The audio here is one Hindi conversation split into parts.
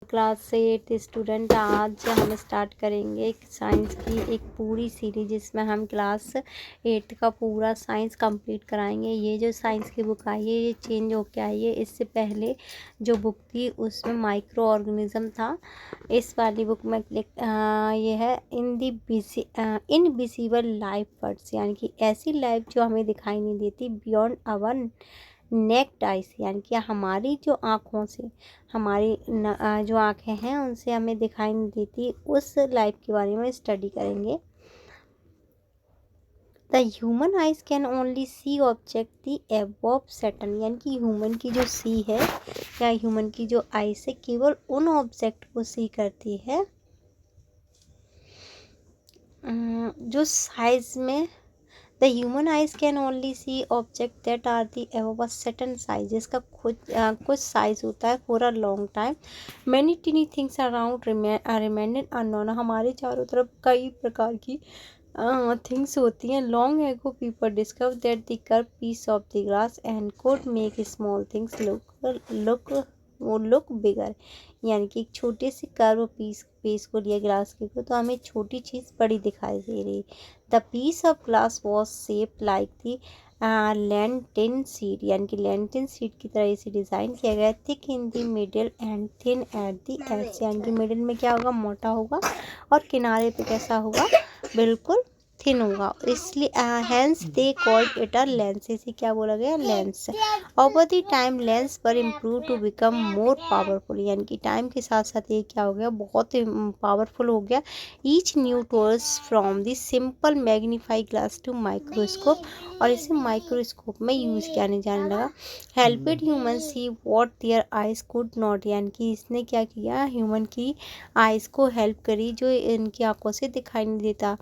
क्लास से 8 स्टूडेंट, आज हम स्टार्ट करेंगे साइंस की एक पूरी सीरीज जिसमें हम क्लास 8 का पूरा साइंस कंप्लीट कराएंगे। ये जो साइंस की बुक आई है ये चेंज होके आई है। इससे पहले जो बुक थी उसमें माइक्रो ऑर्गेनिज्म था। इस वाली बुक में ये है इनविजिबल लाइफ फॉर्म्स, यानी कि ऐसी लाइफ जो हमें दिखाई नहीं देती बियॉन्ड आवर नेक्ड आइज, यानी कि हमारी जो आँखों से हमारी जो आँखें हैं उनसे हमें दिखाई नहीं देती, उस लाइफ के बारे में स्टडी करेंगे। The human eyes can only see object the above certain, यानी कि ह्यूमन की जो सी है या ह्यूमन की जो आइज है केवल उन ऑब्जेक्ट को सी करती है जो साइज में the human eyes can only see object that are the above a certain size, जिसका कुछ साइज होता है for a long time. Many tiny things around remained unknown, हमारे चारों तरफ कई प्रकार की थिंग्स होती हैं। Long ago people discover that the curve piece of the glass and could make small things look bigger, यानी कि एक छोटे से कर्व पीस को लिया ग्लास के को तो हमें छोटी चीज़ बड़ी दिखाई दे रही। The piece of glass was shape like the lentil seed, यानी कि लैंटिन सीड की तरह इसे डिज़ाइन किया गया। Thick in the middle and thin at the edges, यानी कि मिडिल में क्या होगा, मोटा होगा और किनारे पे कैसा होगा, बिल्कुल थिन होगा। इसलिए hence they called it a lens, इसे क्या बोला गया, lens. Over the time lens पर improve to become more powerful, यानी कि टाइम के साथ साथ ये क्या हो गया, बहुत पावरफुल हो गया। Each new tools from the simple magnify glass to microscope, और इसे माइक्रोस्कोप में यूज़ किया जाने लगा। Helped human see what their eyes could not, यानी कि इसने क्या किया, ह्यूमन की आइज़ को हेल्प करी जो इनकी आंखों से दिखाई नहीं देता।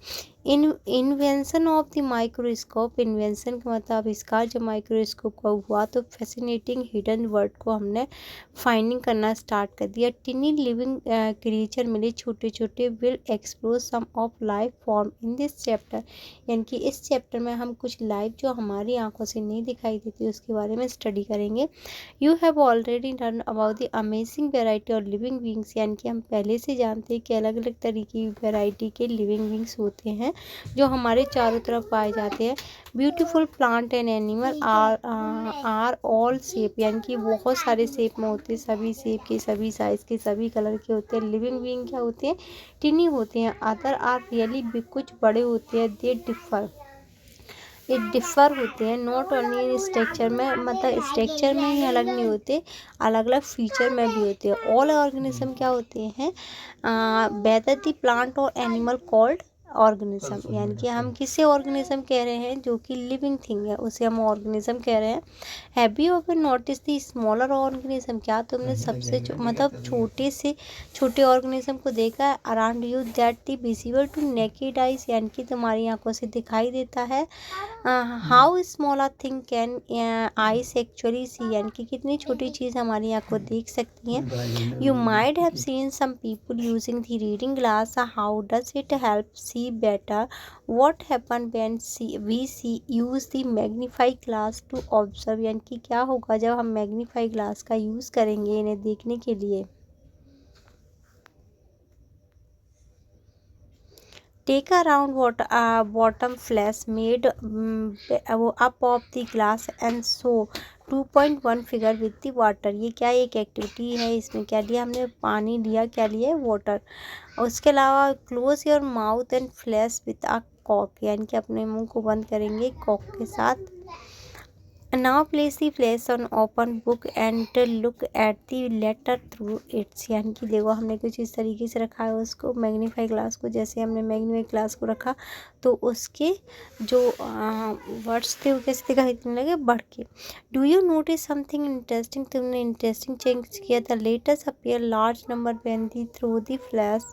Invention of the microscope, invention का मतलब आविष्कार जब माइक्रोस्कोप का हुआ तो फैसिनेटिंग हिडन वर्ड को हमने फाइंडिंग करना स्टार्ट कर दिया। टिनी लिविंग क्रिएचर मिले, छोटे छोटे, will explore some of life form in this chapter, यानी कि इस चैप्टर में हम कुछ लाइफ जो हमारी आंखों से नहीं दिखाई देती उसके बारे में स्टडी करेंगे। You have already learn about the amazing variety of living beings, यानी कि हम पहले से जानते हैं कि अलग अलग तरीके की वेराइटी के लिविंग बींग्स होते हैं जो हमारे चारों तरफ पाए जाते हैं। Beautiful plant and animal are all shape, यानी कि बहुत सारे शेप में होते हैं, सभी शेप के, सभी साइज़ के, सभी कलर के होते हैं। लिविंग बीइंग क्या होते हैं, टिनी होते हैं। अदर आर रियली बिग, कुछ बड़े होते हैं। दे डिफ़र होते हैं, नॉट ओनली इन स्ट्रक्चर में, मतलब स्ट्रक्चर में ही अलग नहीं होते, अलग अलग फीचर में भी होते हैं। ऑल ऑर्गेनिज्म क्या होते हैं, वेदर द प्लांट और एनिमल कॉल्ड ऑर्गेनिज्म, यानी कि हम किसे ऑर्गेनिज्म कह रहे हैं, जो कि लिविंग थिंग है उसे हम ऑर्गेनिज्म कह रहे हैं। Have you ever notice the smaller organism, क्या तुमने सबसे मतलब छोटे से छोटे ऑर्गेनिज्म को देखा है around you that the visible to naked eyes, यानी कि तुम्हारी आंखों से दिखाई देता है। How small a thing can eyes actually see, यानी कि कितनी छोटी चीज़ हमारी आंखों देख सकती हैं। You might have seen some people using the reading glass, how does it help see better, what happen when we see use the magnify glass to observe, यानी कि क्या होगा जब हम मैग्नीफाई ग्लास का यूज़ करेंगे इन्हें देखने के लिए। Take a round bottom flash made up of the glass and so 2.1 figure with the water, ये क्या एक एक्टिविटी है, इसमें क्या लिया हमने, पानी लिया, क्या लिया है, वाटर। उसके अलावा close your mouth and flash with a कॉक, यानी कि अपने मुंह को बंद करेंगे कॉक के साथ। Now place the flash on open book and look at the letter through its, यानी कि देखो हमने कुछ इस तरीके से रखा है उसको, मैग्नीफाई ग्लास को, जैसे हमने मैग्नीफाई ग्लास को रखा तो उसके जो वर्ड्स थे वो कैसे दिखाई देने लगे, बढ़ के। Do you notice something interesting, तुमने इंटरेस्टिंग चेंज किया था। Letters appear large number when the through the flash,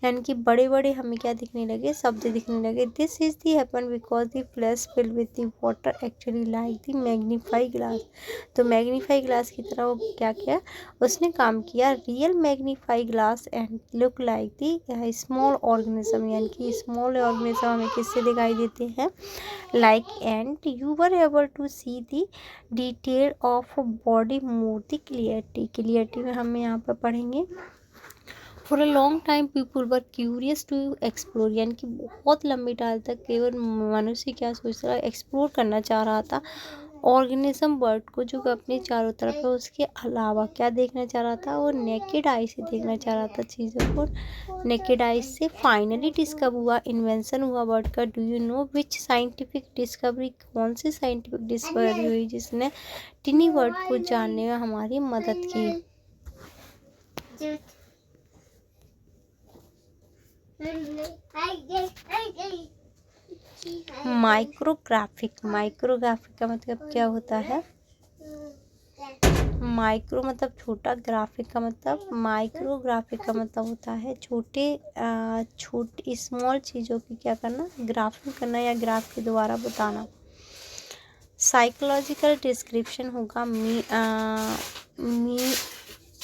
यानी कि बड़े बड़े हमें क्या दिखने लगे, शब्द दिखने लगे। This is the happen because the flash filled with the water actually like the magnify glass, तो मैग्नीफाई ग्लास की तरह वो क्या किया, उसने काम किया। Real magnify glass and look like the small organism, यानी कि स्मॉल ऑर्गेनिज्म हमें किससे दिखाई देते हैं, like and you were able to see the detail of body more the clarity, clarity में हम यहाँ पर पढ़ेंगे for a long time people were curious to explore, यानी कि बहुत लंबे टाइम तक केवल मनुष्य क्या सोच रहा, एक्सप्लोर करना चाह रहा था ऑर्गेनिज्म वर्ल्ड को जो अपने चारों तरफ है। उसके अलावा क्या देखना चाह रहा था, वो नेकेड आई से देखना चाह रहा था चीज़ों को नेकेड आई से। फाइनली डिस्कवर हुआ, इन्वेंशन हुआ वर्ड का। Do you know which scientific discovery, कौन सी साइंटिफिक डिस्कवरी हुई जिसने टिनी वर्ड को जानने में हमारी मदद की? माइक्रोग्राफिक। माइक्रोग्राफिक का मतलब क्या होता है? माइक्रो मतलब छोटा, ग्राफिक का मतलब, माइक्रोग्राफिक का मतलब होता है छोटे स्मॉल चीज़ों की क्या करना, ग्राफिंग करना या ग्राफ के द्वारा बताना। साइकोलॉजिकल डिस्क्रिप्शन होगा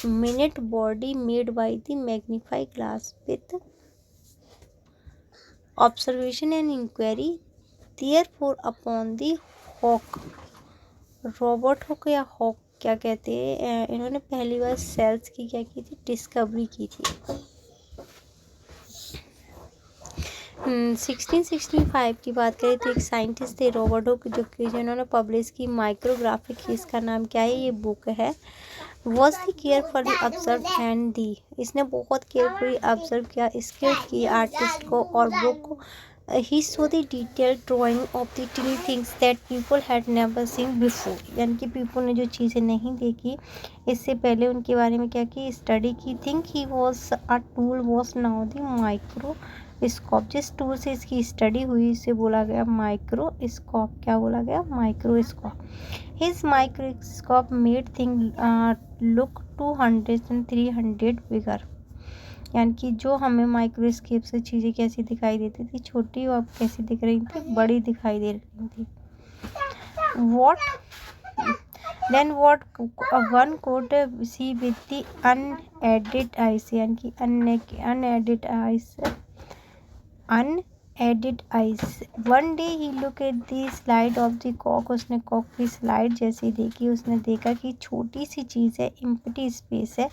minute body made by the magnify glass with observation and inquiry therefore upon the Hooke. Robert Hooke या हॉक क्या कहते हैं, इन्होंने पहली बार सेल्स की क्या की थी, डिस्कवरी की थी। 1665 की बात करें तो एक साइंटिस्ट थे रॉबर्ट हुक जिन्होंने पब्लिश की माइक्रोग्राफिक। इसका नाम क्या है, ये बुक है। Was the carefully observe and the, इसने बहुत केयरफुली ऑब्जर्व किया, स्किल्ड की आर्टिस्ट को और बुक को। He saw the detailed drawing of the tiny things that people had never seen before, यानी कि पीपल ने जो चीज़ें नहीं देखी इससे पहले उनके बारे में क्या की, स्टडी की। Think he was a tool was now the microscope, जिस टूल से इसकी स्टडी हुई इसे बोला गया माइक्रोस्कोप। क्या बोला गया, microscope. His microscope made thing look 200 and 300 बिगर, यानी कि जो हमें माइक्रोस्कोप से चीज़ें कैसी दिखाई देती थी, छोटी, और कैसी दिख रही थी, बड़ी दिखाई दे रही थी। what one could see with the unaided eyes, यानी कि unaided eyes. One day he looked at the slide of the cock, उसने कॉक की स्लाइड जैसी देखी, उसने देखा कि छोटी सी चीज़ है, एम्प्टी स्पेस है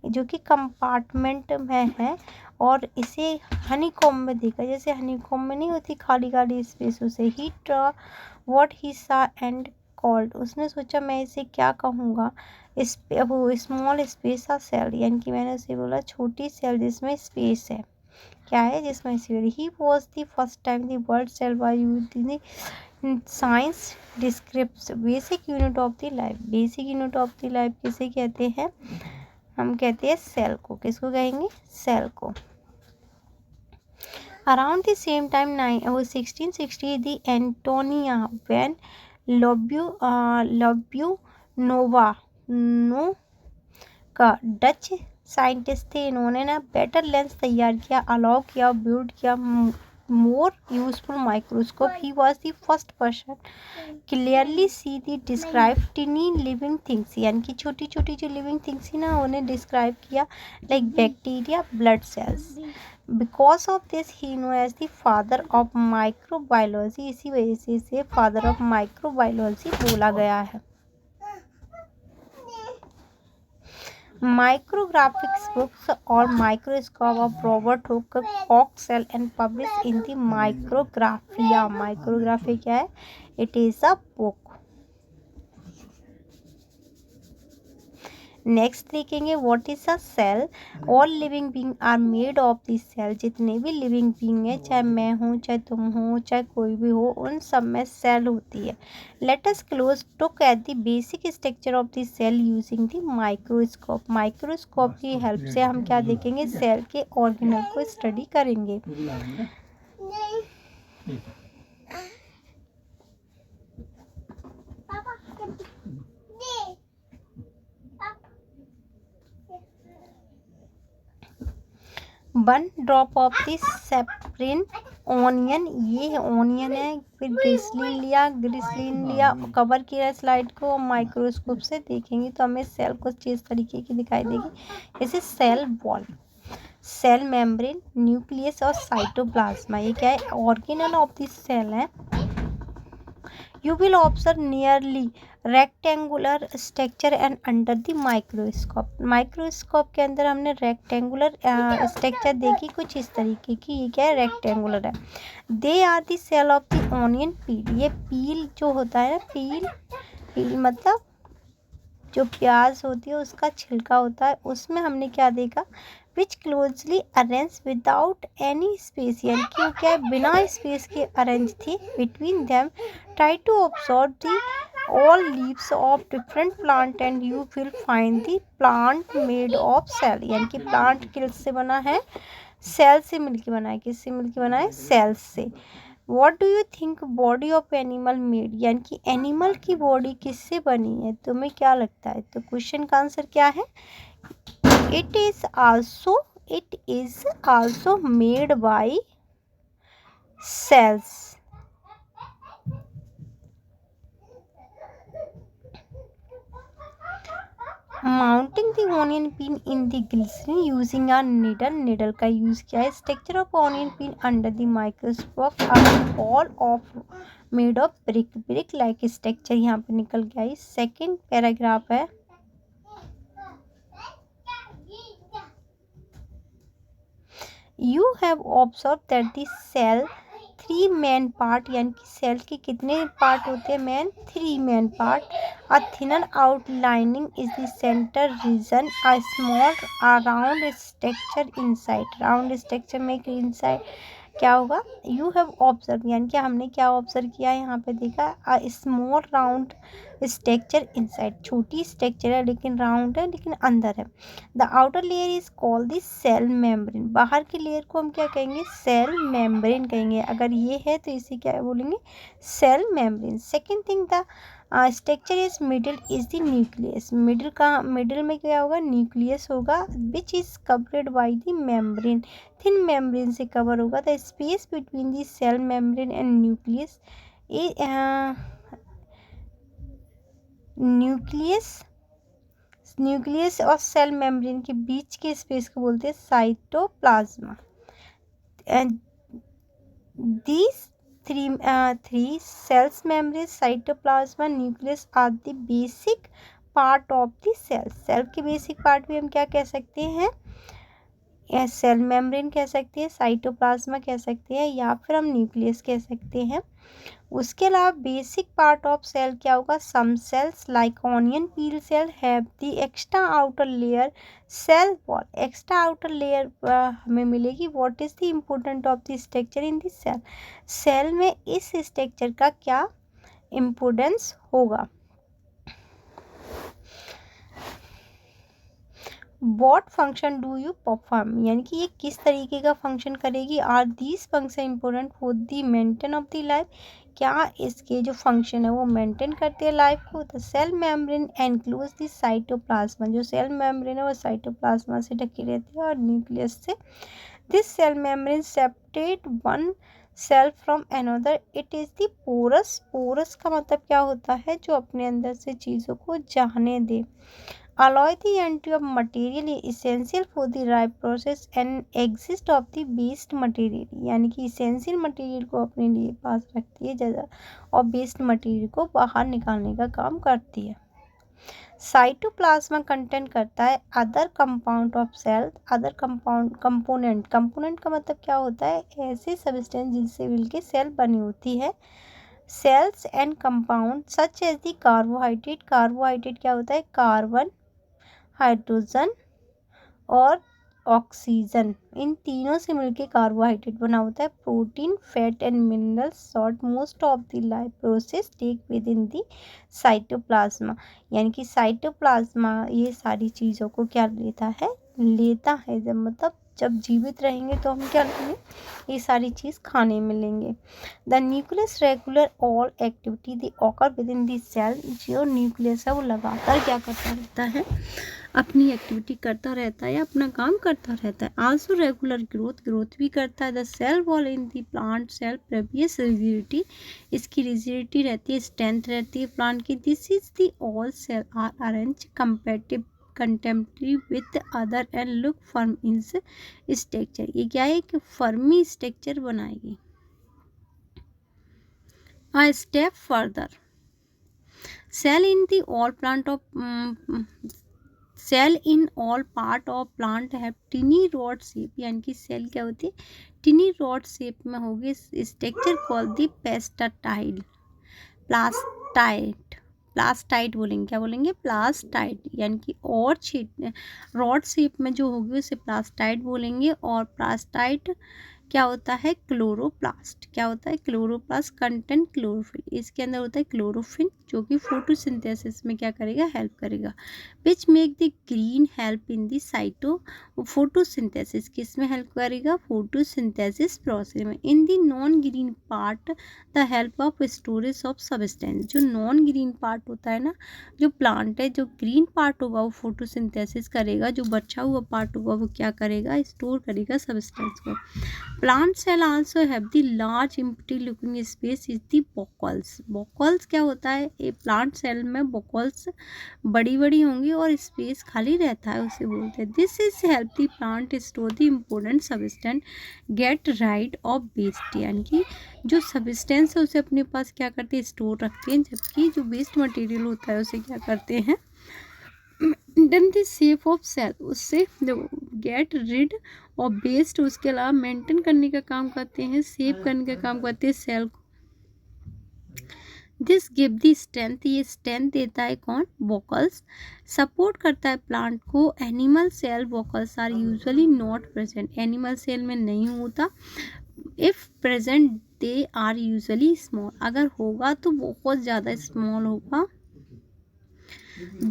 जो कि कंपार्टमेंट में है, और इसे हनीकॉम्ब में देखा, जैसे हनीकॉम्ब में नहीं होती खाली खाली स्पेस, उसे ही व्हाट ही सा एंड कॉल्ड, उसने सोचा मैं इसे क्या कहूँगा, वो स्मॉल स्पेस आ सेल, यानी कि मैंने उसे बोला छोटी सेल जिसमें स्पेस है, क्या है जिसमें space. He was the first time the word cell by using science descript basic unit of the life. Basic unit of the life किसे कहते हैं, हम कहते हैं सेल को। किसको कहेंगे, सेल को। Around the same time 1660 the Antonie van लब्यूनोवा का डच साइंटिस्ट थे, इन्होंने ना बेटर लेंस तैयार किया, अलाउ किया, बिल्ड किया more useful microscope. He was the first person clearly see the describe टिनी living things, यानी कि छोटी छोटी जो लिविंग थिंग्स थी ना उन्हें डिस्क्राइब किया, like bacteria, blood cells. Because of this he know as the father of microbiology, इसी वजह से इसे फादर ऑफ माइक्रोबायोलॉजी बोला गया है। Micrographics books or microscope of Robert Hooke, Coxell and published in the Micrographia. Micrographia क्या है? It is a book. Next देखेंगे what is a cell. All living being are made of this cell, जितने भी लिविंग बींग है, चाहे मैं हूँ, चाहे तुम हो, चाहे कोई भी हो, उन सब में सेल होती है। Let us close took at the basic structure of the cell using the microscope. Microscope की हेल्प से हम क्या देखेंगे, सेल के ऑर्गेनल को स्टडी करेंगे। One drop of the safranin onion, ये ऑनियन है, फिर ग्लिसरीन लिया, कवर किया स्लाइड को, माइक्रोस्कोप से देखेंगे तो हमें सेल कुछ इस तरीके की दिखाई देगी, जैसे cell wall, cell membrane, nucleus और साइटोप्लाज्मा। ये क्या है, ऑर्गेनल ऑफ द सेल है। You will observe nearly rectangular structure and under the microscope. Microscope के अंदर हमने रेक्टेंगुलर स्ट्रक्चर देखी कुछ इस तरीके की। ये क्या है? रेक्टेंगुलर है। They are the cell of the onion peel. ये पील जो होता है ना, पील मतलब जो प्याज होती है उसका छिलका होता है, उसमें हमने क्या देखा? Which closely arrange without any space, यानी कि वो क्या है? बिना स्पेस के अरेंज थी between them. Try to observe the all leaves of different plant and you will find the plant made of cell, यानी कि प्लांट किससे बना है? सेल से मिलके बना है। किससे मिलके बना है? सेल्स से। What do you think body of animal made, यानी कि एनिमल की बॉडी किससे बनी है? तुम्हें क्या लगता है? तो क्वेश्चन का आंसर क्या है? It is also made by cells. Mounting the onion pin in the glycerine using a needle का यूज किया है। Structure of onion pin under the microscope are all of made of brick like structure. यहाँ पे निकल गया है। सेकेंड पैराग्राफ है। You have observe that the cell 3 main part, यानी कि सेल के कितने पार्ट होते हैं? Main 3 main part. A thinner outlining is the centre region, a small round structure inside. Round structure में इनसाइड क्या होगा? यू हैव ऑब्जर्व, यानी कि हमने क्या ऑब्जर्व किया? यहाँ पे देखा a small round structure inside. छोटी स्ट्रक्चर है लेकिन राउंड है, लेकिन अंदर है। The outer layer is called the cell membrane. बाहर की लेयर को हम क्या कहेंगे? सेल मेम्ब्रेन कहेंगे। अगर ये है तो इसे क्या बोलेंगे? Cell membrane. Second thing, the structure is middle is the nucleus. Middle में क्या होगा? न्यूक्लियस होगा, which is covered by the membrane. Thin membrane से कवर होगा। The space between the cell membrane and nucleus और सेल मेम्ब्रेन के बीच के स्पेस को बोलते हैं cytoplasm. And these three cells, membrane, cytoplasma, nucleus are the basic part of the cell. Cell के बेसिक पार्ट भी हम क्या कह सकते हैं? सेल मेम्ब्रेन कह सकते हैं, साइटोप्लाज्मा कह सकते हैं, या फिर हम न्यूक्लियस कह सकते हैं। उसके अलावा बेसिक पार्ट ऑफ सेल क्या होगा? Some cells like onion peel cell have the extra outer layer cell wall. Extra outer layer हमें मिलेगी। What is the important of the structure in this cell? Cell में इस स्ट्रक्चर का क्या इम्पोर्टेंस होगा? What function do you perform, यानी कि ये किस तरीके का फंक्शन करेगी? Are these function important for the maintain of the life. क्या इसके जो फंक्शन है वो मेंटेन करते हैं लाइफ को? The cell membrane enclose the cytoplasm. जो सेल मेम्ब्रेन है वो साइटोप्लाज्मा से ढकी रहती है और न्यूक्लियस से। This cell membrane separate one cell from another. It is the porous. Porous का मतलब क्या होता है? जो अपने अंदर से चीज़ों को जाने दे। Alloy the entry of material is essential for the ripe process and exist of the waste material, यानी कि essential material को अपने लिए पास रखती है जगह और waste material को बाहर निकालने का काम करती है। साइटोप्लाज्मा कंटेंट करता है other compound of cell. Other component का मतलब क्या होता है? ऐसे सब्सटेंस जिनसे मिलके सेल बनी होती है। Cells and compound such as the carbohydrate. Carbohydrate क्या होता है? कार्बन, हाइड्रोजन और ऑक्सीजन, इन तीनों से मिलकर कार्बोहाइड्रेट बना होता है। Protein, fat and minerals salt most of the life process take within the cytoplasm, यानी कि साइटोप्लाज्मा ये सारी चीज़ों को क्या लेता है जब जीवित रहेंगे तो हम क्या लेंगे? ये सारी चीज़ खाने में लेंगे। The nucleus regular all activity the occur within the cell. जो न्यूक्लियस है वो लगातार क्या करता रहता है? अपनी एक्टिविटी करता रहता है या अपना काम करता रहता है। आल्सो रेगुलर ग्रोथ भी करता है। The cell wall in the plant cell previous rigidity, इसकी रिजिडिटी रहती है, स्ट्रेंथ रहती है प्लांट की। This is the all cell are arrange contemporary with other and look firm in structure. ये क्या है कि फर्मी स्ट्रक्चर बनाएगी। A step further, cell in the all plant of cell in all part of plant है टिनी रॉड शेप, यानी कि सेल क्या होती है, टिनी रॉड शेप में होगी। स्ट्रक्चर कॉल्ड द पेस्टाटाइड प्लास्टाइड, प्लास्टाइड बोलेंगे, क्या बोलेंगे, प्लास्टाइड, यानी कि और रॉड शेप में जो होगी उसे प्लास्टाइड बोलेंगे। और प्लास्टाइड क्या होता है, क्लोरोप्लास्ट, क्या होता है, क्लोरोप्लास्ट कंटेंट क्लोरोफिल, इसके अंदर होता है क्लोरोफिल जो कि फोटोसिंथेसिस में क्या करेगा, हेल्प करेगा। Which make the green help in the site of photosynthesis, किस में हेल्प करेगा, फोटोसिंथेसिस प्रोसेस में। In the non green part the help of storage of substance, जो नॉन ग्रीन पार्ट होता है ना, जो प्लांट है, जो ग्रीन पार्ट होगा वो फोटोसिंथेसिस करेगा, जो बचा हुआ पार्ट होगा वो क्या करेगा, स्टोर करेगा सब्सटेंस को। Plant cell also have the large empty looking space is the vacuoles, vacuoles क्या होता है, ये प्लांट सेल में बोकल्स बड़ी बड़ी होंगी और स्पेस खाली रहता है, उसे बोलते हैं। This is help the plant store the important substance get rid of waste, यानी कि जो सब्सटेंस है उसे अपने पास क्या करते हैं, स्टोर रखते हैं, जबकि जो वेस्ट मटेरियल होता है उसे क्या करते हैं, then the shape of cell, उससे गेट रिड और बेस्ड, उसके अलावा मेंटेन करने का काम करते हैं, सेव करने का काम करते हैं सेल को। दिस गिव दी स्ट्रेंथ, ये स्ट्रेंथ देता है कौन, वोकल्स, सपोर्ट करता है प्लांट को। Animal cell vacuoles are usually not present, animal cell में नहीं होता। If present they are usually small, अगर होगा तो बहुत ज़्यादा स्मॉल होगा।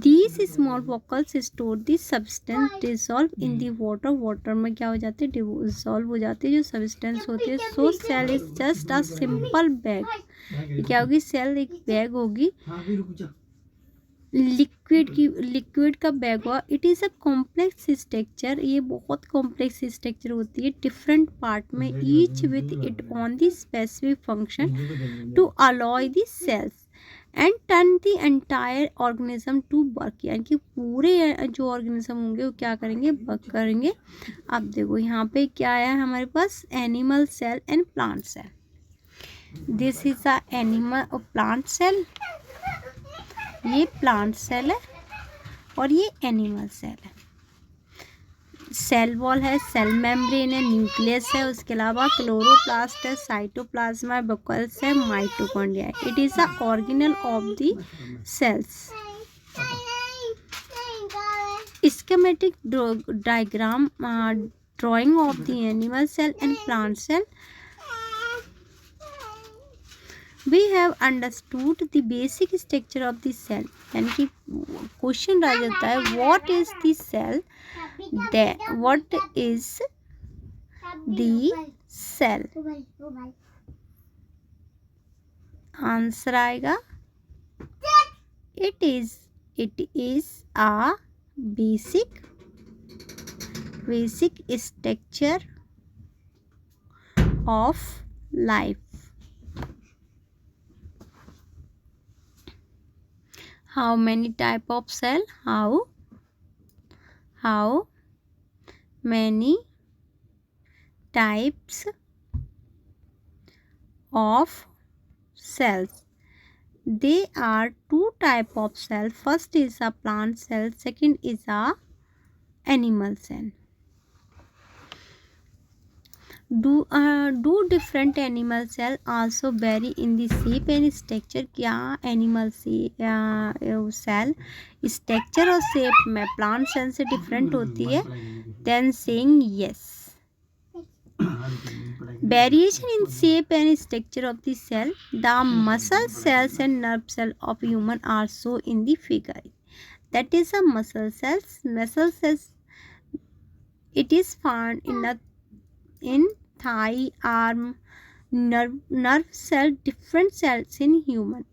These small vocals store the substance dissolve in the water, water में क्या हो जाते हैं, डिसॉल्व हो जाते हैं जो सब्सटेंस होती है। So cell is just a simple bag, क्या होगी, सेल एक बैग होगी, लिक्विड का बैग हुआ। It is a complex structure, ये बहुत कॉम्प्लेक्स स्ट्रक्चर होती है, डिफरेंट पार्ट में, each with it on the specific function to allow the cells and turn the entire organism to work, यानी कि पूरे जो ऑर्गेनिज्म होंगे वो क्या करेंगे, वर्क करेंगे। अब देखो यहाँ पे क्या आया है हमारे पास, animal cell and plant cell. This is a animal और प्लांट सेल, ये प्लांट सेल है और ये एनिमल सेल है। सेल वॉल है, सेल मेम्ब्रेन है, न्यूक्लियस है, उसके अलावा क्लोरोप्लास्ट है, साइटोप्लाज्मा है, बकल्स है, माइटोकॉन्ड्रिया है। It is a organelle of the cells. Schematic diagram drawing of the animal cell and plant cell. We have understood the basic structure of the cell, यानी कि क्वेश्चन आ जाता है what is the cell, what is the cell, answer आएगा it is a basic structure of life. How many type of cell? How many types of cells? They are two type of cell. First is a plant cell. Second is a animal cell. Do different animal cell also vary in the shape and structure? क्या एनिमल सेल स्ट्रक्चर और शेप में प्लांट सेल से डिफरेंट होती है? Then saying yes. Variation in shape and structure of the cell. The muscle cells and nerve cell of human are shown in the figure. That is a muscle cells. Muscle cells. It is found in thigh, arm, nerve cell, different cells in human.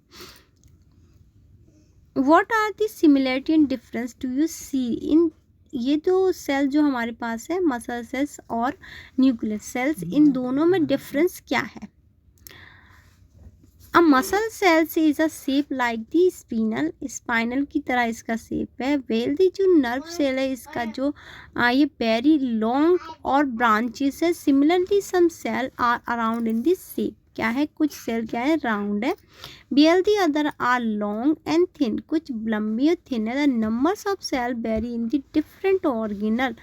What are the similarity and difference do you see in ये दो सेल जो हमारे पास है, मसल सेल्स और न्यूक्लियस सेल्स, इन दोनों में डिफरेंस क्या है? A muscle cells is a shape like the spinal की तरह इसका शेप है। वेल दी जो नर्व सेल है इसका जो ये वेरी लॉन्ग और ब्रांचेस है। Similarly some cell are around in this shape, क्या है, कुछ सेल क्या है, राउंड है, while the other are long and thin, कुछ लंबी और थिन है। The numbers of cell vary in the different organelle,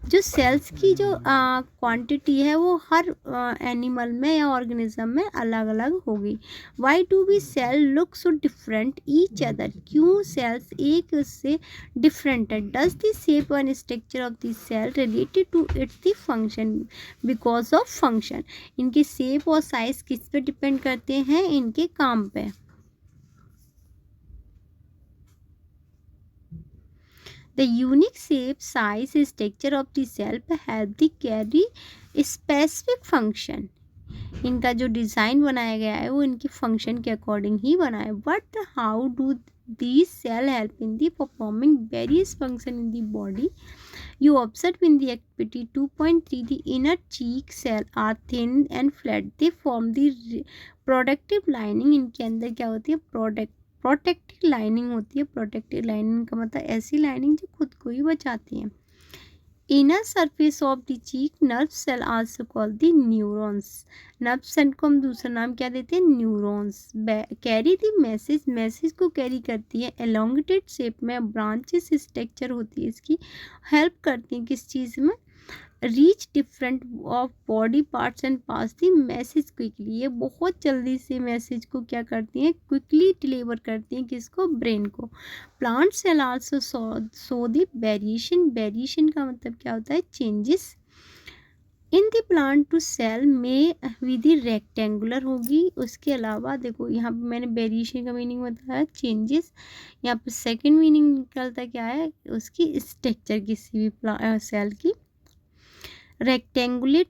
जो सेल्स की जो क्वांटिटी है वो हर एनिमल में या ऑर्गेनिज्म में अलग अलग होगी। Why do we cell look so different each other, क्यों सेल्स एक उससे डिफरेंट है। Does the shape and structure of the cell related to its the function, because of function, इनके शेप और साइज किस पे डिपेंड करते हैं, इनके काम पे। The unique shape, size, structure of the cell help the carry specific function. इनका जो डिज़ाइन बनाया गया है वो इनकी फंक्शन के अकॉर्डिंग ही बना है। But how do these cell help in the performing various function in the body? You observe in the activity 2.3 the inner cheek cell are thin and flat. They form the protective lining. इनके अंदर क्या होती है, प्रोटेक्टिव लाइनिंग होती है। प्रोटेक्टिव लाइनिंग का मतलब ऐसी लाइनिंग जो खुद को ही बचाती है। Inner surface of the cheek nerve cell also called the neurons, nerve cell को हम दूसरा नाम क्या देते हैं, neurons. Carry the message, message को कैरी करती है। एलोंगेटेड शेप में ब्रांचेस स्ट्रक्चर होती है इसकी, हेल्प करती है किस चीज़ में, reach different of body parts and pass the message quickly. ये बहुत जल्दी से मैसेज को क्या करती हैं, क्विकली डिलीवर करती हैं, किसको, ब्रेन को। Plant cell also so the variation, variation का मतलब क्या होता है, changes in the plant to cell में विधि रेक्टेंगुलर होगी। उसके अलावा देखो यहाँ पे मैंने वेरिएशन का मीनिंग बताया चेंजेस, यहाँ पे सेकेंड मीनिंग निकलता क्या है, उसकी स्ट्रक्चर किसी भी सेल की, rectangular,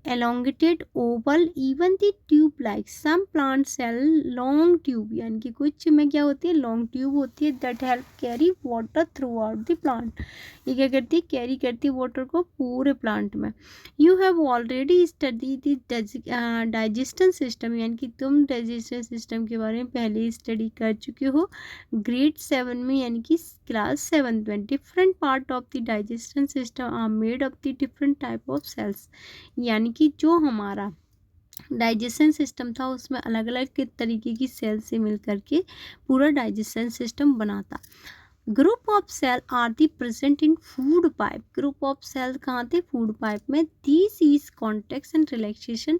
elongated, oval, even the tube like. Some plant cell long tube, यानी कि कुछ में क्या होती है, लॉन्ग ट्यूब होती है, that help carry water throughout the plant. ये क्या करती है, कैरी करती है वाटर को पूरे प्लांट में। You have already studied the digestion system, यानी कि तुम डाइजेशन सिस्टम के बारे में पहले ही स्टडी कर चुके हो ग्रेड 7 में, यानी कि क्लास 7 में। Different part of the digestion system are made of the different type of cells, यानी कि जो हमारा डाइजेशन सिस्टम था उसमें अलग अलग तरीके की सेल से मिल करके पूरा डाइजेशन सिस्टम बनाता। Group of cell are the present in food pipe, group of cell कहाँ थे, फूड पाइप में। This is contact and relaxation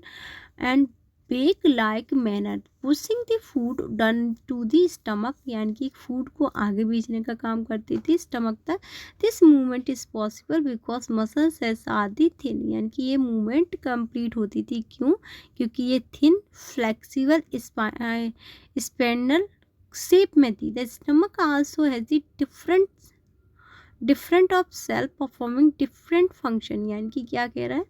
and बेक like manner, pushing the food down to the stomach, यानी कि फूड को आगे भेजने का काम करती थी स्टमक तक। This movement is possible because muscle cells are the thin, यानी कि ये मूवमेंट कंप्लीट होती थी, क्यों, क्योंकि ये थिन फ्लेक्सिबल स्पैंडल शेप में थी। The stomach also has the different of cell performing different function, यानी कि क्या कह रहा है,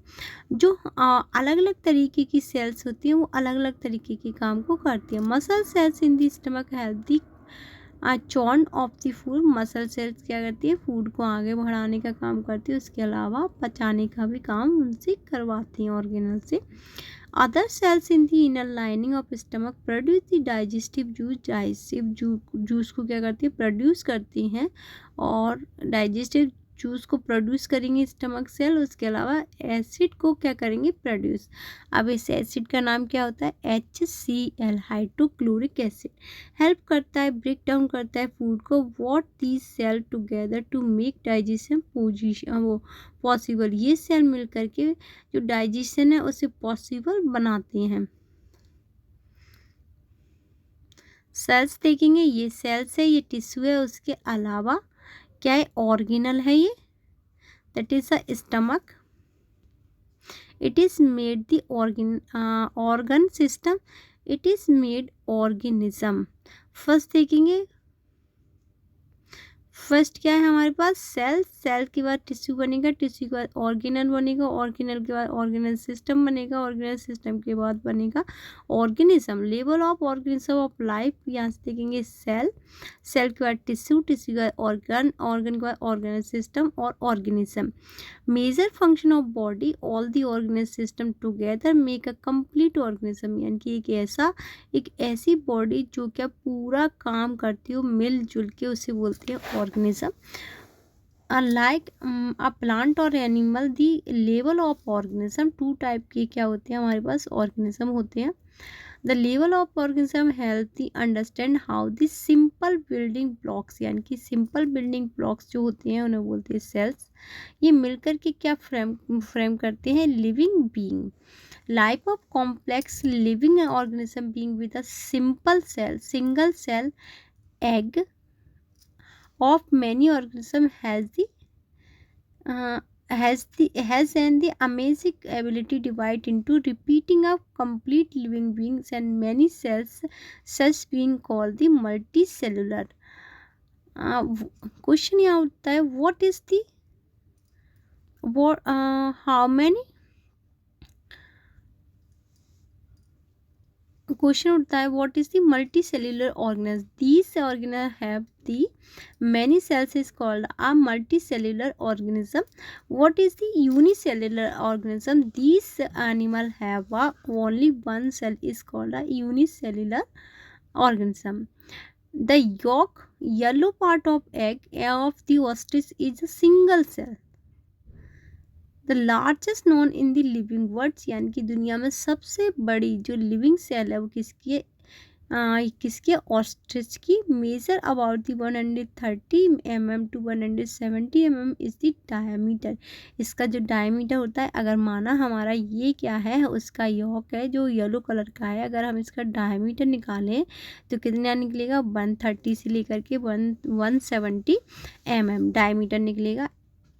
जो अलग अलग तरीके की सेल्स होती हैं वो अलग अलग तरीके के काम को करती है। Muscle cells in the stomach help the churn of the food, muscle cells क्या करती है, फूड को आगे बढ़ाने का काम करती है, उसके अलावा पचाने का भी काम उनसे करवाती हैं ऑर्गेनल से। Other sales in the inner lining of stomach produce the digestive juice, digestive juice को क्या करती है, प्रोड्यूस करती हैं, और डाइजेस्टिव जूस को प्रोड्यूस करेंगे स्टमक सेल, उसके अलावा एसिड को क्या करेंगे, प्रोड्यूस। अब इस एसिड का नाम क्या होता है, HCl, हाइड्रोक्लोरिक एसिड। हेल्प करता है, ब्रेक डाउन करता है फूड को। What these cell together to make digestion position वो पॉसिबल, ये सेल मिल करके जो डाइजेशन है उसे पॉसिबल बनाते हैं। सेल्स देखेंगे, ये सेल्स है, ये टिश्यू है, उसके अलावा क्या है, ऑर्गेनल है ये, that is a stomach. It is made the organ system, it is made organism. First देखेंगे, फर्स्ट क्या है हमारे पास, सेल, सेल के बाद टिश्यू बनेगा, टिश्यू के बाद ऑर्गेनल बनेगा, ऑर्गेनल के बाद ऑर्गेनल सिस्टम बनेगा, ऑर्गेनल सिस्टम के बाद बनेगा organism. Level of organism of life, यहाँ से देखेंगे सेल, सेल के बाद टिश्यू, टिश्यू के बाद ऑर्गन, ऑर्गन के बाद ऑर्गेनल सिस्टम और organism. Major function of body, all the organelle system together make a complete organism, यानी कि एक ऐसी बॉडी जो क्या पूरा काम करती हो मिलजुल के, उसे बोलते हैं ऑर्गेनिज्म। लाइक अ प्लांट और animal, the level of organism, two type के क्या होते हैं हमारे पास ऑर्गेनिज्म होते हैं। The level of organism help the understand how the simple building blocks, यानी कि सिंपल बिल्डिंग ब्लॉक्स जो होते हैं उन्हें बोलते हैं सेल्स, ये मिलकर के क्या फ्रेम करते हैं, living being. Life of complex living organism being with a simple cell, single cell egg of many organism has the amazing ability divide into repeating of complete living beings and many cells, such being called the multicellular। Question यहाँ उठता है what is the how many, question उठता है what is the multicellular organism, these organisms have the many cells is called a multicellular organism। what is the unicellular organism, these animal have only one cell is called a unicellular organism। the yolk, yellow part of egg of the ostrich is a single cell। The largest non in the living words, यानी कि दुनिया में सबसे बड़ी जो लिविंग सेल है वो किसकी है, किसकी है, ऑस्ट्रिच की। Major about the 130 mm to 170 mm is the diameter, इसका जो डायमीटर होता है, अगर माना हमारा ये क्या है, उसका यॉक है जो येलो कलर का है, अगर हम इसका डायमीटर निकालें तो कितना निकलेगा, 130 से लेकर के 170 mm डायमीटर निकलेगा।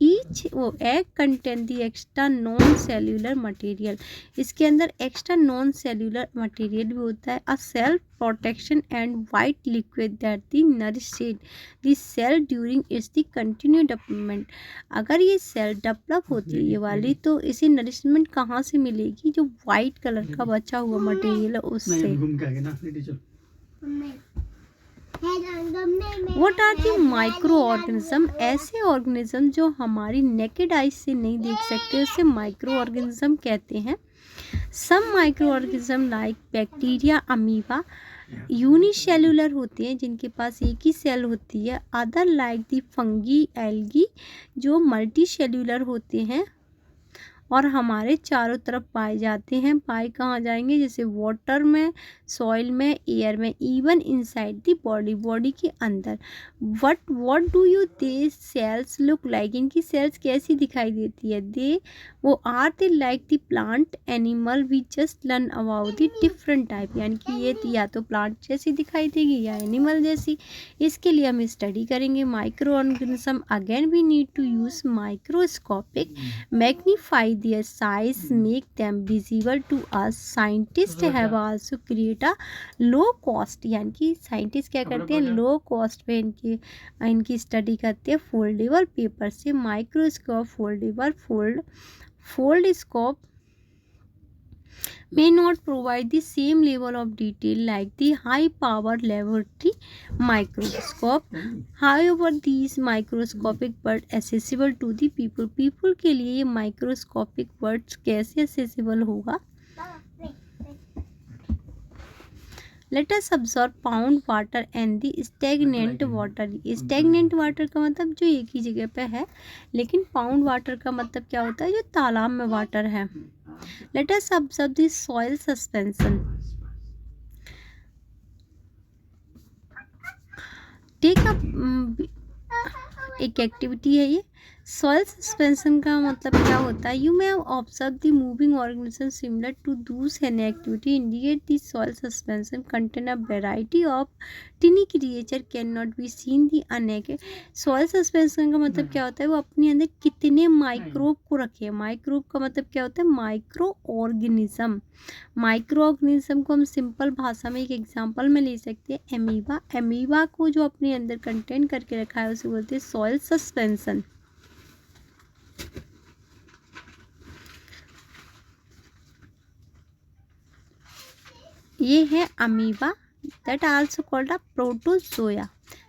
ईच वो egg contain the extra non cellular material, इसके अंदर एक्स्ट्रा नॉन सेल्यूलर मटेरियल भी होता है। A self protection and white liquid that the nourished the cell during its the continue development. अगर ये सेल डेवलप होती है ये वाली, तो इसे नरिशमेंट कहाँ से मिलेगी, जो वाइट कलर का बचा हुआ मटेरियल है उससे। What are the micro organism, ऐसे ऑर्गेनिज्म जो हमारी नेकेड आइज से नहीं देख सकते उसे माइक्रो ऑर्गेनिज्म कहते हैं। Some micro organism like bacteria, amoeba unicellular होते हैं जिनके पास एक ही सेल होती है। Other like the fungi, algae जो मल्टी सेलुलर होते हैं और हमारे चारों तरफ पाए जाते हैं। पाए कहाँ जाएंगे, जैसे वाटर में, सॉइल में, एयर में, even inside the body, body के अंदर। What do you they cells look like, इनकी सेल्स कैसी दिखाई देती है, दे वो are they like the plant animal, we just learn about the different type, यानी कि ये या तो प्लांट जैसी दिखाई देगी या एनिमल जैसी। इसके लिए हम स्टडी करेंगे micro organism. Again we need to use microscopic magnify their size, make them visible to us। Scientists have also created a low cost, यानी कि साइंटिस्ट क्या करते हैं, लो कॉस्ट पे इनकी स्टडी करते हैं फोल्डेबल पेपर से। Microscope foldable fold scope may not provide the same level of detail like the high power laboratory microscope। However, these microscopic birds accessible to the people के लिए ये microscopic birds कैसे accessible होगा। Let us observe pound water and the stagnant water। stagnant water का मतलब जो एक ही जगह पे है, लेकिन pound water का मतलब क्या होता है, जो तालाब में वाटर है। Let us observe the soil suspension। Take up एक एक्टिविटी है ये। सॉइल सस्पेंशन का मतलब क्या होता है, you may observe the moving organism similar to those an activity indicate the soil suspension contain a variety of tiny creature can not be seen the naked. Soil suspension का मतलब क्या होता है, वो अपने अंदर कितने माइक्रोब को रखे। माइक्रोब का मतलब क्या होता है, माइक्रो ऑर्गेनिज्म। माइक्रो ऑर्गेनिज्म को हम सिंपल भाषा में एक एग्जांपल में ले सकते हैं, एमीबा। एमीबा को जो अपने अंदर कंटेन करके रखा है उसे बोलते हैं सॉइल सस्पेंशन। ये है amoeba, that also called a protozoa.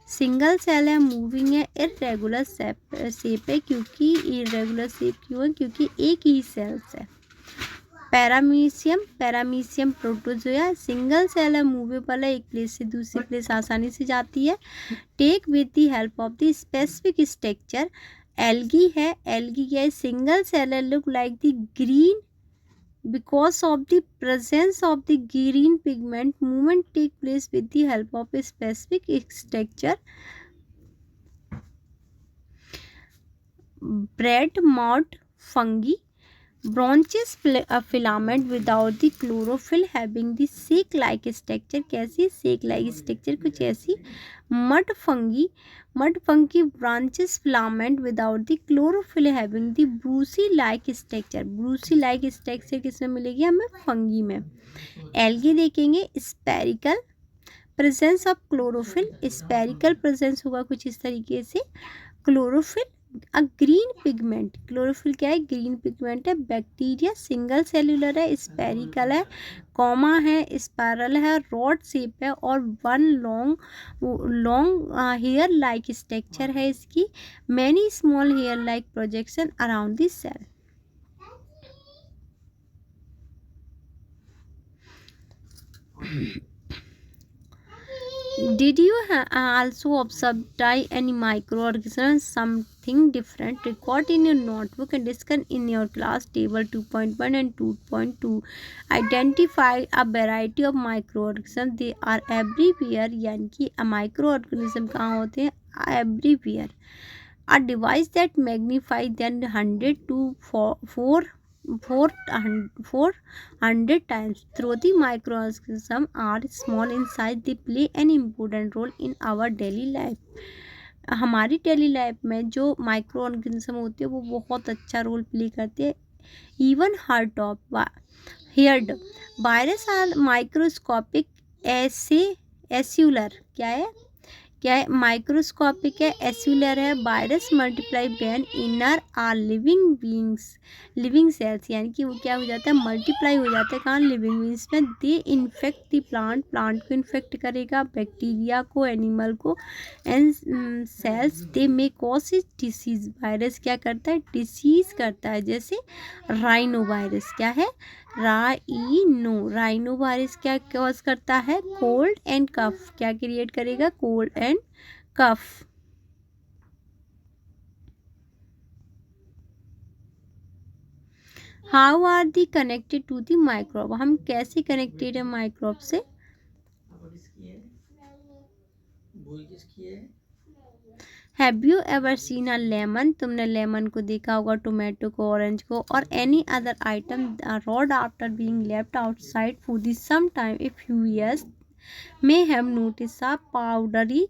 Single cell है, मूविंग है, इरेगुलर शेप है। क्योंकि इरेगुलर शेप क्यों है, क्योंकि एक ही सेल्स है। पैरामीशियम प्रोटोजोया सिंगल सेल है, मूवेबल है, एक प्लेस से दूसरी प्लेस आसानी से जाती है। Take with the help of the specific structure. Algae है, एल्गी क्या है, सिंगल सेल है, look like the Because of the presence of the green pigment, movement take place with the help of a specific structure, bread mold fungi. Branches filament without the chlorophyll having the shake like structure. कैसी shake like structure? कुछ ऐसी. mud fungi branches filament without the chlorophyll having the brucey like structure. brucey like structure किसमें मिलेगी हमें? फंगी में. एल्गी देखेंगे spherical presence of chlorophyll. Spherical presence होगा कुछ इस तरीके से. Chlorophyll a green pigment. Chlorophyll क्या है? ग्रीन पिगमेंट है. बैक्टीरिया सिंगल सेल्यूलर है, स्पेरिकल है, कॉमा है, स्पायरल है, रॉड शेप है और one long hair like structure है इसकी. Many small hair like projection around the cell. Did you also observe any microorganism something different? Record in your notebook and discuss in your class table 2.1 and 2.2. Identify a variety of microorganisms. They are everywhere. यानी कि microorganism कहाँ होते हैं? Everywhere. A device that magnifies than 100 to 400 times. Though the microorganisms are small in size, they play an important role in our daily life. हमारी डेली लाइफ में जो माइक्रो ऑर्गेनिज्म होते हैं वो बहुत अच्छा रोल प्ले करते हैं. Even heart of haired virus are microscopic acellular. क्या है? माइक्रोस्कोपिक है, एस्यूलर है. Virus multiply when inner are living cells. यानी कि वो क्या हो जाता है? मल्टीप्लाई हो जाता है कहाँ? लिविंग बींग्स में. दे इन्फेक्ट द प्लांट को इन्फेक्ट करेगा, बैक्टीरिया को, एनिमल को. And cells they may cause disease. Virus क्या करता है? डिसीज करता है. जैसे राइनो वायरस. क्या है? राइनो वायरस क्या कॉज करता है? Cold and cough. क्या क्रिएट करेगा? Cold and cough. How are the connected to the microbe. हम कैसे कनेक्टेड है माइक्रोब से? Have you ever seen a lemon. तुमने लेमन को देखा होगा, टोमेटो को, ऑरेंज को और any other item rot after being left outside for the some time a few years may have noticed a powdery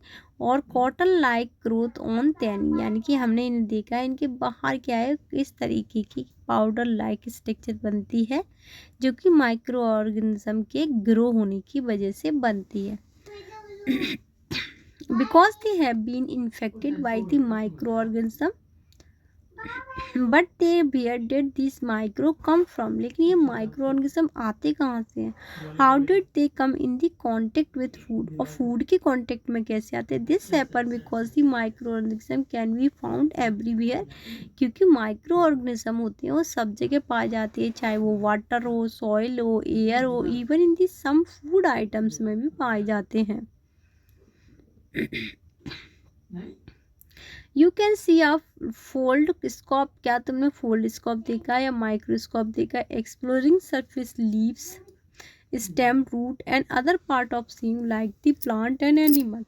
और cotton like growth on them. यानी कि हमने इन्हें देखा है, इनके बाहर क्या है? इस तरीके की पाउडर लाइक स्ट्रक्चर बनती है जो कि माइक्रो ऑर्गेनिज्म के ग्रो होने की वजह से बनती है. because they have been infected by the microorganism. But where did these micro come from? लेकिन ये माइक्रोऑर्गेनिज्म आते कहाँ से हैं? How did they come in the contact with food? और फूड के कांटेक्ट में कैसे आते हैं? This happen because the microorganism can be found everywhere. क्योंकि माइक्रोऑर्गेनिज्म होते हैं वो सब जगह पाए जाते हैं, चाहे वो वाटर हो, सॉइल हो, एयर हो, even in the some food items में भी पाए जाते हैं. You can see a fold scope. क्या तुमने फोल्ड स्कोप देखा या माइक्रोस्कोप देखा? Exploring surface leaves, stem, root and other part of seeing like the plant and animal.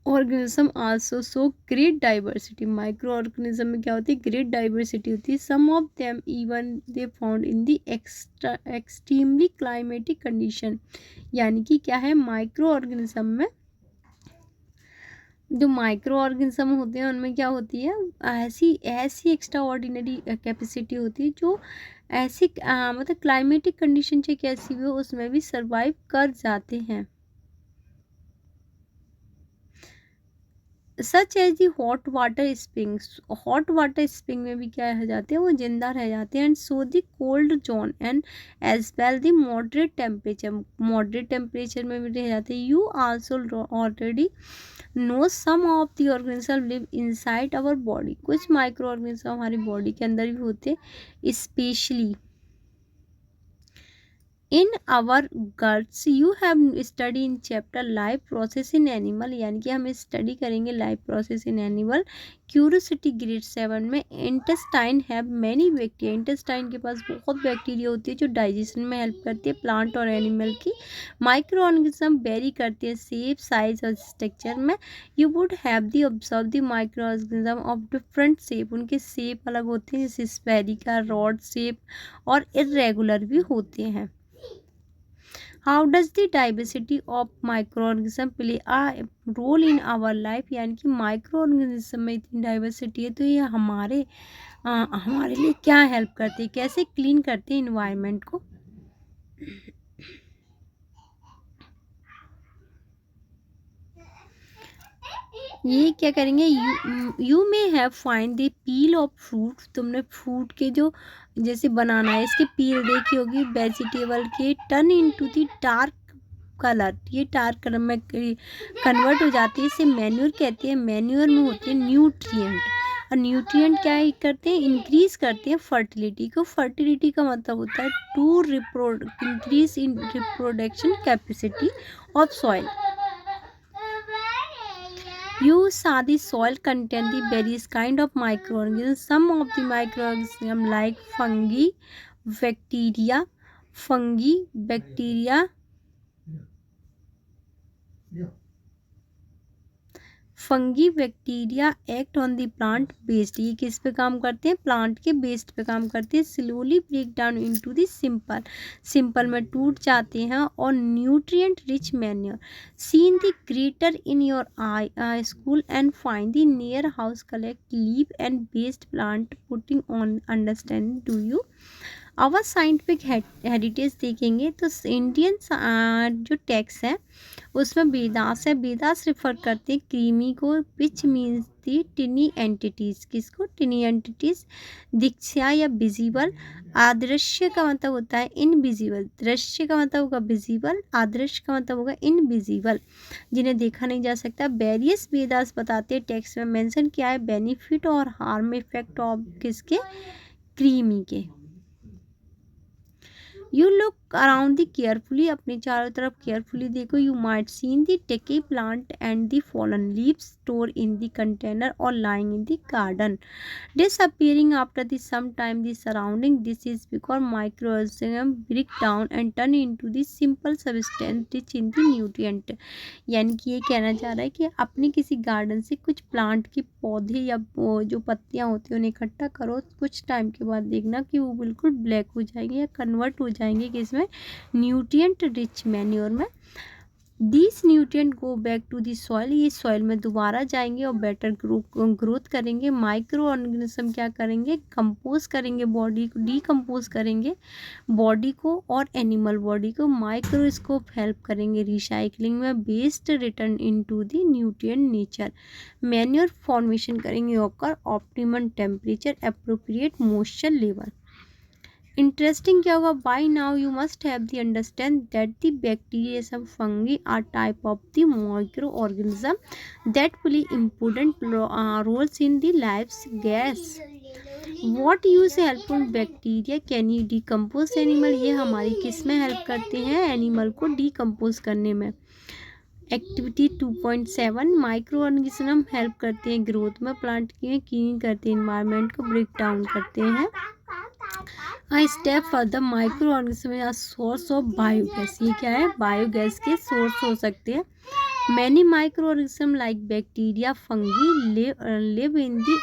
Organism also show great diversity. Micro organism में क्या होती है? ग्रेट डाइवर्सिटी होती है. Some of them even they found in the extremely climatic condition. यानी कि क्या है? माइक्रो ऑर्गेनिज्म में जो माइक्रो ऑर्गेनिज्म होते हैं उनमें क्या होती है? ऐसी एक्स्ट्रा ऑर्डिनरी कैपेसिटी होती है जो ऐसी मतलब क्लाइमेटिक कंडीशन से कैसी भी हो उसमें भी सर्वाइव कर जाते हैं. Such as the hot water springs. Hot water spring में भी क्या रह जाते हैं? वो जिंदा रह जाते हैं. And so the cold zone and as well the moderate temperature में भी रह जाते हैं. You also already know some of the organism live inside our body. कुछ माइक्रो ऑर्गेनिज्म हमारी बॉडी के अंदर भी होते हैं, specially in our guts you have study in chapter life process in animal, यानी कि हम स्टडी करेंगे life process in animal. Curiosity grade 7 में intestine have many bacteria, intestine के पास बहुत बैक्टीरिया होती है जो डाइजेशन में हेल्प करती है प्लांट और एनिमल की। माइक्रो ऑर्गेनिज्म वेरी करते हैं शेप साइज और स्ट्रक्चर में। You would have the observe the micro organism of different shape, उनके शेप अलग होते हैं जैसे स्फेरिकल, रॉड शेप और इरेगुलर भी होते हैं। How does the diversity of micro organism play a role in our life, यानी कि माइक्रो ऑर्गेनिज्म में इतनी डाइवर्सिटी है तो ये हमारे लिए क्या हेल्प करते हैं, कैसे क्लीन करते हैं इन्वायरमेंट को। ये क्या करेंगे, you may have find the peel of fruit, तुमने फ्रूट के जो जैसे बनाना है इसके पील देखी होगी वेजिटेबल के, turn into the dark colour, ये डार्क कलर में कन्वर्ट हो जाती है, इसे मैन्योर कहते हैं। मैन्योर में होते हैं न्यूट्रिएंट, और न्यूट्रिएंट क्या करते हैं, इंक्रीज करते हैं फर्टिलिटी को। फर्टिलिटी का मतलब होता है to increase in reproduction capacity of soil. You saw the soil contain the various kind of microorganisms. Some of the microorganisms like fungi, bacteria fungi bacteria act on the plant based, ये किस पे काम करते हैं, प्लांट के बेस्ड पे काम करते हैं। Slowly break down into the simple में टूट जाते हैं और nutrient rich manure. Seen the greater in your eye school and find the near house collect leave and based plant putting on understand do you. Our scientific heritage देखेंगे तो इंडियन जो टेक्स्ट है उसमें वेदास है, वेदास रेफर करते हैं क्रीमी को, विच मीन्स दी टिनी एंटिटीज, किसको, टिनी एंटिटीज। दीक्षा या विजिबल, अदृश्य का मतलब होता है इनविजिबल, दृश्य का मतलब होगा विजिबल, अदृश्य का मतलब होगा इनविजिबल, जिन्हें देखा नहीं जा सकता। वेरियस वेदास बताते हैं टेक्स्ट में मेंशन किया है बेनिफिट और हार्म इफेक्ट ऑफ किसके, क्रीमी के। You look around the carefully, अपने चारों तरफ केयरफुली देखो। You might seen the decay plant and the fallen leaves store in the container और lying in the garden disappearing after the some time the surrounding. This is because microorganisms break down and turn into the simple substance rich in the nutrient। यानी कि ये कहना चाह रहा है कि अपने किसी गार्डन से कुछ प्लांट के पौधे या वो जो पत्तियां होती हैं उन्हें इकट्ठा करो, कुछ टाइम के बाद देखना कि वो बिल्कुल ब्लैक हो जाएंगे या कन्वर्ट हो जाएंगे किसमें, न्यूट्रिएंट रिच मैन्योर में। This nutrient go back to the soil, ये सॉइल में दोबारा जाएंगे और बेटर ग्रोथ करेंगे। माइक्रो ऑर्गेनिज्म क्या करेंगे, कंपोज करेंगे बॉडी को, डीकम्पोज करेंगे बॉडी को और एनिमल बॉडी को। माइक्रोस्कोप हेल्प करेंगे रिसाइकलिंग में, waste return into the nutrient nature. Manure formation करेंगे occur optimum temperature, appropriate moisture level. Interesting क्या होगा, by now you must have the understand that the bacteria some fungi are type of the micro organism that play important roles in the life gas. What use helpful bacteria can you decompose animal, ये हमारी किस में हेल्प करते हैं, एनिमल को डिकम्पोज करने में। एक्टिविटी 2.7 माइक्रो ऑर्गेनिज्म हेल्प करते हैं ग्रोथ में, प्लांट की क्लीन करते हैं, इन्वायरमेंट को ब्रेक डाउन करते हैं। आई step further micro organism source of biogas, ये क्या है, बायोगैस के सोर्स हो सकते हैं। Many micro organism like bacteria fungi live in the